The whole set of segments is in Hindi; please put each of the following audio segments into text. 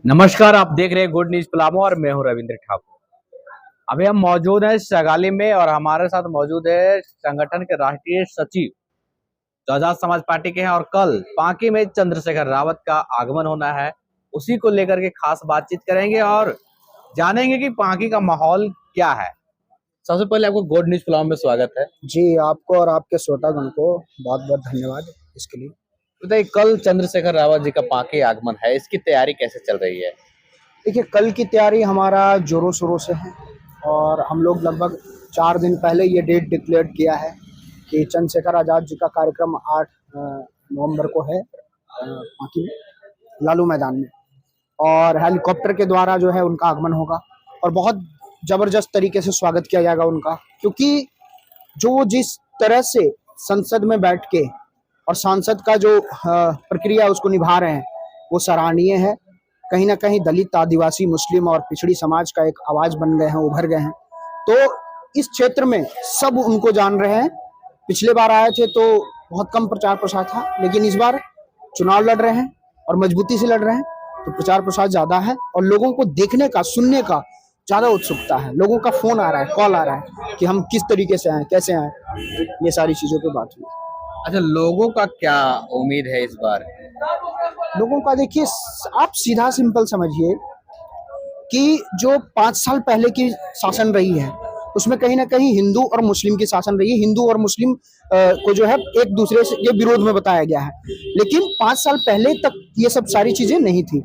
नमस्कार, आप देख रहे हैं गुड न्यूज पलामू और मैं हूं रविंद्र ठाकुर। अभी हम मौजूद हैं सगाली में और हमारे साथ मौजूद है संगठन के राष्ट्रीय सचिव जो आजाद समाज पार्टी के हैं। और कल पांकी में चंद्रशेखर रावत का आगमन होना है, उसी को लेकर के खास बातचीत करेंगे और जानेंगे कि पांकी का माहौल क्या है। सबसे पहले आपको गुड न्यूज पलामू में स्वागत है जी। आपको और आपके श्रोतागण को बहुत बहुत धन्यवाद इसके लिए। बताइए, कल चंद्रशेखर रावत जी का पांकी आगमन है, इसकी तैयारी कैसे चल रही है? देखिए, कल की तैयारी हमारा जोरों शोरों से है और हम लोग लगभग 4 दिन पहले ये डेट डिक्लेयर किया है कि चंद्रशेखर आज़ाद जी का कार्यक्रम 8 नवंबर को है पांकी में, लालू मैदान में, और हेलीकॉप्टर के द्वारा जो है उनका आगमन होगा और बहुत ज़बरदस्त तरीके से स्वागत किया जाएगा उनका, क्योंकि जो जिस तरह से संसद में बैठ के और सांसद का जो प्रक्रिया उसको निभा रहे हैं वो सराहनीय है। कहीं ना कहीं दलित, आदिवासी, मुस्लिम और पिछड़ी समाज का एक आवाज बन गए हैं, उभर गए हैं। तो इस क्षेत्र में सब उनको जान रहे हैं। पिछले बार आए थे तो बहुत कम प्रचार प्रसार था, लेकिन इस बार चुनाव लड़ रहे हैं और मजबूती से लड़ रहे हैं, तो प्रचार प्रसार ज्यादा है और लोगों को देखने का, सुनने का ज्यादा उत्सुकता है। लोगों का फोन आ रहा है, कॉल आ रहा है कि हम किस तरीके से आए, कैसे आए, ये सारी चीजों पे बात हुई। अच्छा, लोगों का क्या उम्मीद है इस बार? लोगों का देखिए, आप सीधा सिंपल समझिए कि जो 5 साल पहले की शासन रही है उसमें कहीं ना कहीं हिंदू और मुस्लिम की शासन रही है। हिंदू और मुस्लिम को जो है एक दूसरे से ये विरोध में बताया गया है, लेकिन 5 साल पहले तक ये सब सारी चीजें नहीं थी।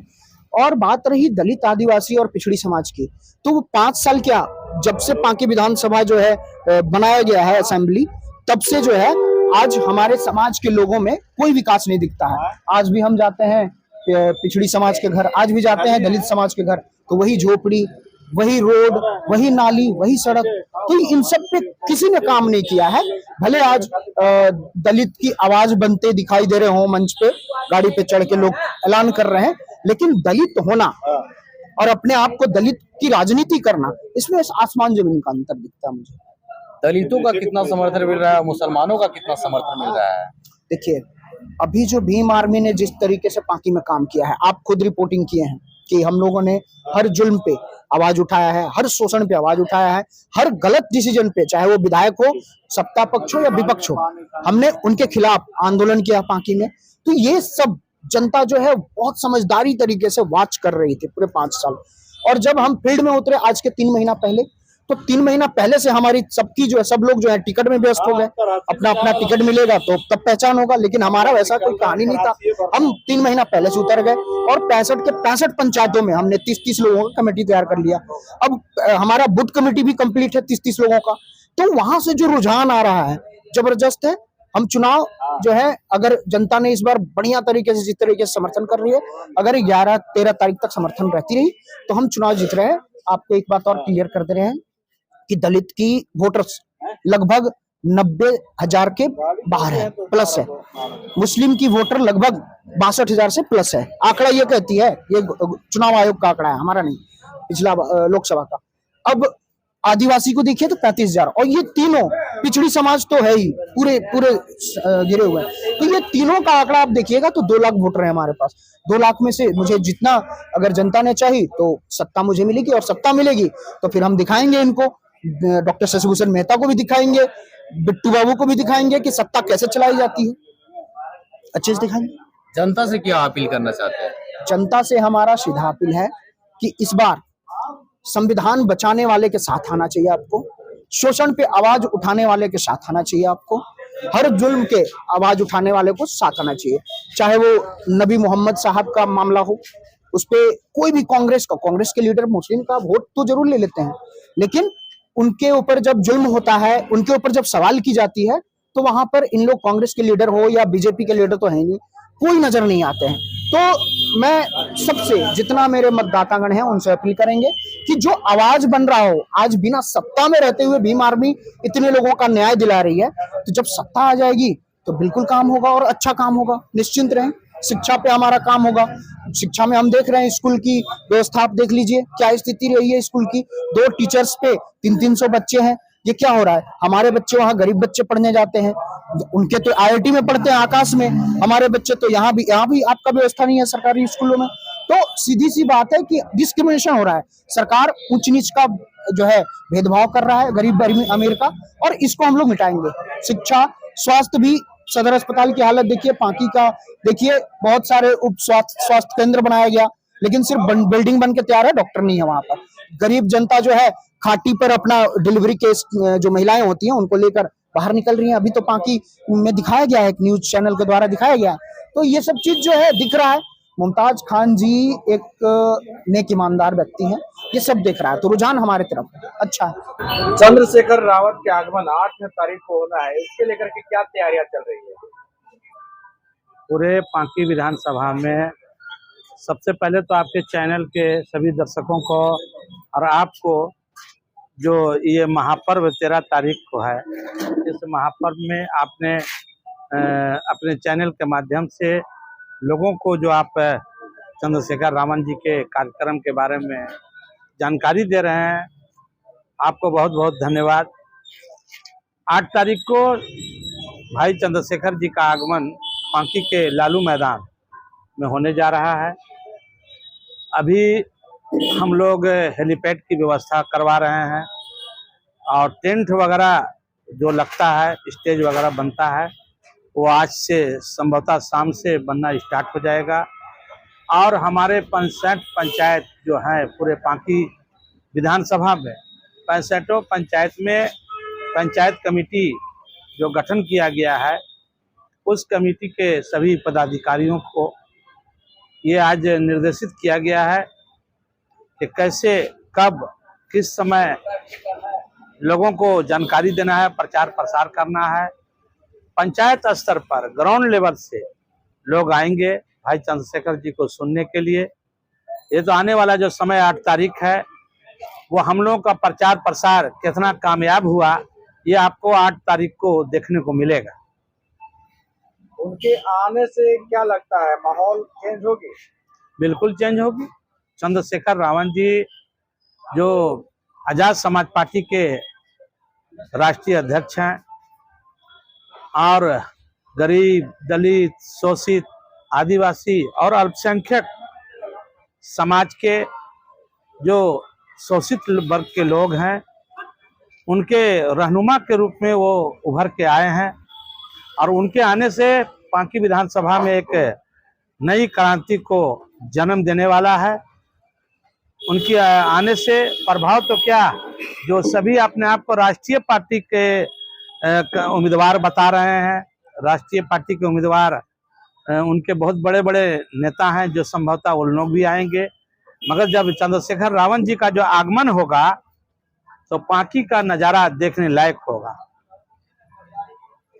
और बात रही दलित, आदिवासी और पिछड़ी समाज की, तो वो 5 साल क्या, जब से पांकी विधानसभा जो है बनाया गया है असेंबली, तब से जो है आज हमारे समाज के लोगों में कोई विकास नहीं दिखता है। आज भी हम जाते हैं पिछड़ी समाज के घर, आज भी जाते हैं दलित समाज के घर, तो वही झोपड़ी, वही रोड, वही नाली, वही सड़क, तो इन सब पे किसी ने काम नहीं किया है। भले आज दलित की आवाज बनते दिखाई दे रहे हो मंच पे, गाड़ी पे चढ़ के लोग ऐलान कर रहे हैं, लेकिन दलित होना और अपने आप को दलित की राजनीति करना, इसमें आसमान जमीन का अंतर दिखता है मुझे। दलितों का कितना समर्थन मिल रहा है, मुसलमानों का कितना समर्थन मिल रहा है? देखिए, अभी जो भीम आर्मी ने जिस तरीके से पांकी में काम किया है, आप खुद रिपोर्टिंग किए हैं कि हम लोगों ने हर जुल्म पे आवाज उठाया है, हर शोषण पे आवाज उठाया है, हर गलत डिसीजन पे, चाहे वो विधायक हो, सत्ता पक्ष हो या विपक्ष हो, हमने उनके खिलाफ आंदोलन किया पांकी में। तो ये सब जनता जो है बहुत समझदारी तरीके से वॉच कर रही थी पूरे 5 साल। और जब हम फील्ड में उतरे आज के 3 महीना पहले, तो 3 महीना पहले से हमारी सबकी जो है, सब लोग जो है टिकट में व्यस्त हो गए। अपना अपना टिकट मिलेगा तो तब पहचान होगा, लेकिन हमारा वैसा कोई कहानी नहीं था। हम 3 महीना पहले से उतर गए और 65 के 65 पंचायतों में हमने 30-30 लोगों का कमेटी तैयार कर लिया। अब हमारा बूथ कमेटी भी कंप्लीट है 30-30 लोगों का। तो वहां से जो रुझान आ रहा है जबरदस्त है। हम चुनाव जो है, अगर जनता ने इस बार बढ़िया तरीके से, जिस तरीके से समर्थन कर रही है, अगर 11-13 तारीख तक समर्थन रहती रही तो हम चुनाव जीत रहे हैं। आपको एक बात और क्लियर कर दे रहे हैं कि दलित की वोटर्स लगभग 90,000 के बाहर है, प्लस है। मुस्लिम की वोटर लगभग 62,000 से प्लस है। आंकड़ा ये कहती है, ये चुनाव आयोग का आंकड़ा है, हमारा नहीं, पिछला लोकसभा का। अब आदिवासी को देखिए तो 35,000, और ये तीनों पिछड़ी समाज तो है ही, पूरे पूरे गिरे हुए हैं। तो ये तीनों का आंकड़ा आप देखिएगा तो 2 लाख वोटर है हमारे पास। 2 लाख में से मुझे जितना अगर जनता ने चाही तो सत्ता मुझे मिलेगी, और सत्ता मिलेगी तो फिर हम दिखाएंगे इनको, डॉक्टर शशिभूषण मेहता को भी दिखाएंगे, बिट्टू बाबू को भी दिखाएंगे कि सत्ता कैसे चलाई जाती है, अच्छे से दिखाएंगे। जनता से क्या अपील करना चाहते हैं? जनता से हमारा सीधा अपील है कि इस बार संविधान बचाने वाले के साथ आना चाहिए आपको, शोषण पे आवाज उठाने वाले के साथ आना चाहिए आपको, हर जुल्म के आवाज उठाने वाले को साथ आना चाहिए। चाहे वो नबी मोहम्मद साहब का मामला हो, उस पर कोई भी कांग्रेस के लीडर मुस्लिम का वोट तो जरूर ले लेते हैं, लेकिन उनके ऊपर जब जुल्म होता है, उनके ऊपर जब सवाल की जाती है, तो वहां पर इन लोग कांग्रेस के लीडर हो या बीजेपी के लीडर तो है नहीं, कोई नजर नहीं आते हैं। तो मैं सबसे, जितना मेरे मतदातागण हैं, उनसे अपील करेंगे कि जो आवाज बन रहा हो, आज बिना सत्ता में रहते हुए भीम आर्मी इतने लोगों का न्याय दिला रही है, तो जब सत्ता आ जाएगी तो बिल्कुल काम होगा और अच्छा काम होगा, निश्चिंत रहें। शिक्षा पे हमारा काम होगा। शिक्षा में हम देख रहे हैं, स्कूल की व्यवस्था आप देख लीजिए, क्या स्थिति रही है स्कूल की। 2 टीचर्स पे 300-300 बच्चे हैं। ये क्या हो रहा है? हमारे बच्चे वहां गरीब बच्चे पढ़ने जाते हैं, उनके तो IIT में पढ़ते हैं आकाश में, हमारे बच्चे तो यहाँ भी आपका व्यवस्था नहीं है सरकारी स्कूलों में। तो सीधी सी बात है कि डिस्क्रिमिनेशन हो रहा है। सरकार ऊंच नीच का जो है भेदभाव कर रहा है, गरीब अमीर का, और इसको हम लोग मिटाएंगे। शिक्षा, स्वास्थ्य भी, सदर अस्पताल की हालत देखिए, पांकी का देखिए, बहुत सारे उप स्वास्थ्य केंद्र बनाया गया, लेकिन सिर्फ बिल्डिंग बन के तैयार है, डॉक्टर नहीं है वहां पर। गरीब जनता जो है खाटी पर अपना डिलीवरी केस, जो महिलाएं होती हैं उनको लेकर बाहर निकल रही हैं। अभी तो पांकी में दिखाया गया है, एक न्यूज चैनल के द्वारा दिखाया गया है। तो ये सब चीज जो है दिख रहा है। मुमताज खान जी एक नेक ईमानदार व्यक्ति हैं, ये सब देख रहा है, तो रुझान हमारे तरफ है, अच्छा है। चंद्रशेखर रावत के आगमन 8 तारीख को होना है, इसके लेकर के क्या तैयारियां चल रही है? पूरे पांकी विधानसभा में सबसे पहले तो आपके चैनल के सभी दर्शकों को और आपको, जो ये महापर्व 13 तारीख को है, इस महापर्व में आपने अपने चैनल के माध्यम से लोगों को जो आप चंद्रशेखर रावत जी के कार्यक्रम के बारे में जानकारी दे रहे हैं, आपको बहुत बहुत धन्यवाद। 8 तारीख को भाई चंद्रशेखर जी का आगमन पांकी के लालू मैदान में होने जा रहा है। अभी हम लोग हेलीपैड की व्यवस्था करवा रहे हैं और टेंट वगैरह जो लगता है, स्टेज वगैरह बनता है, वो आज से संभवतः शाम से बनना स्टार्ट हो जाएगा। और हमारे 65 पंचायत जो हैं पूरे पांकी विधानसभा में, 65 पंचायत में पंचायत कमेटी जो गठन किया गया है, उस कमेटी के सभी पदाधिकारियों को ये आज निर्देशित किया गया है कि कैसे, कब, किस समय लोगों को जानकारी देना है, प्रचार प्रसार करना है। पंचायत स्तर पर ग्राउंड लेवल से लोग आएंगे भाई चंद्रशेखर जी को सुनने के लिए। ये तो आने वाला जो समय 8 तारीख है, वो हम लोगों का प्रचार प्रसार कितना कामयाब हुआ, ये आपको 8 तारीख को देखने को मिलेगा। उनके आने से क्या लगता है, माहौल चेंज होगी? बिल्कुल चेंज होगी। चंद्रशेखर रावत जी जो आजाद समाज पार्टी के राष्ट्रीय अध्यक्ष हैं और गरीब, दलित, शोषित, आदिवासी और अल्पसंख्यक समाज के जो शोषित वर्ग के लोग हैं, उनके रहनुमा के रूप में वो उभर के आए हैं। और उनके आने से पांकी विधानसभा में एक नई क्रांति को जन्म देने वाला है। उनके आने से प्रभाव तो क्या, जो सभी अपने आप को राष्ट्रीय पार्टी के उम्मीदवार बता रहे हैं, राष्ट्रीय पार्टी के उम्मीदवार उनके बहुत बड़े बड़े नेता हैं, जो संभवतः उन लोग भी आएंगे। मगर जब चंद्रशेखर रावत जी का जो आगमन होगा, तो पांकी का नज़ारा देखने लायक होगा।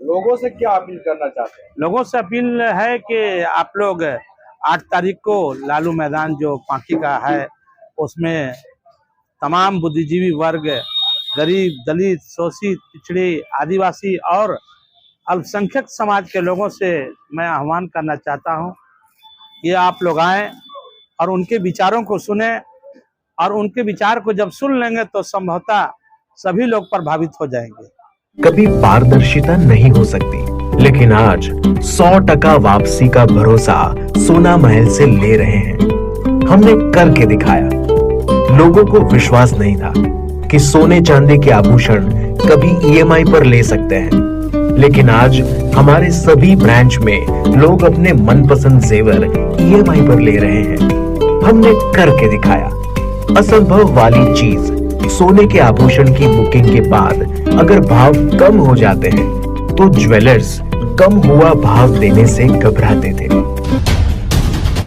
लोगों से क्या अपील करना चाहते हैं? लोगों से अपील है कि आप लोग 8 तारीख को लालू मैदान जो पांकी का है, उसमें तमाम बुद्धिजीवी वर्ग, गरीब, दलित, शोषित, पिछड़े, आदिवासी और अल्पसंख्यक समाज के लोगों से मैं आह्वान करना चाहता हूं कि आप लोग आएं और उनके विचारों को सुने। और उनके विचार को जब सुन लेंगे तो संभवतः सभी लोग प्रभावित हो जाएंगे। कभी पारदर्शिता नहीं हो सकती, लेकिन आज 100% वापसी का भरोसा सोना महल से ले रहे हैं। हमने करके दिखाया। लोगों को विश्वास नहीं था कि सोने चांदी के आभूषण कभी EMI पर ले सकते हैं, लेकिन आज हमारे सभी ब्रांच में लोग अपने मनपसंद जेवर EMI पर ले रहे हैं। हमने करके दिखाया। असंभव वाली चीज, सोने के आभूषण की बुकिंग के बाद अगर भाव कम हो जाते हैं तो ज्वेलर्स कम हुआ भाव देने से घबराते थे,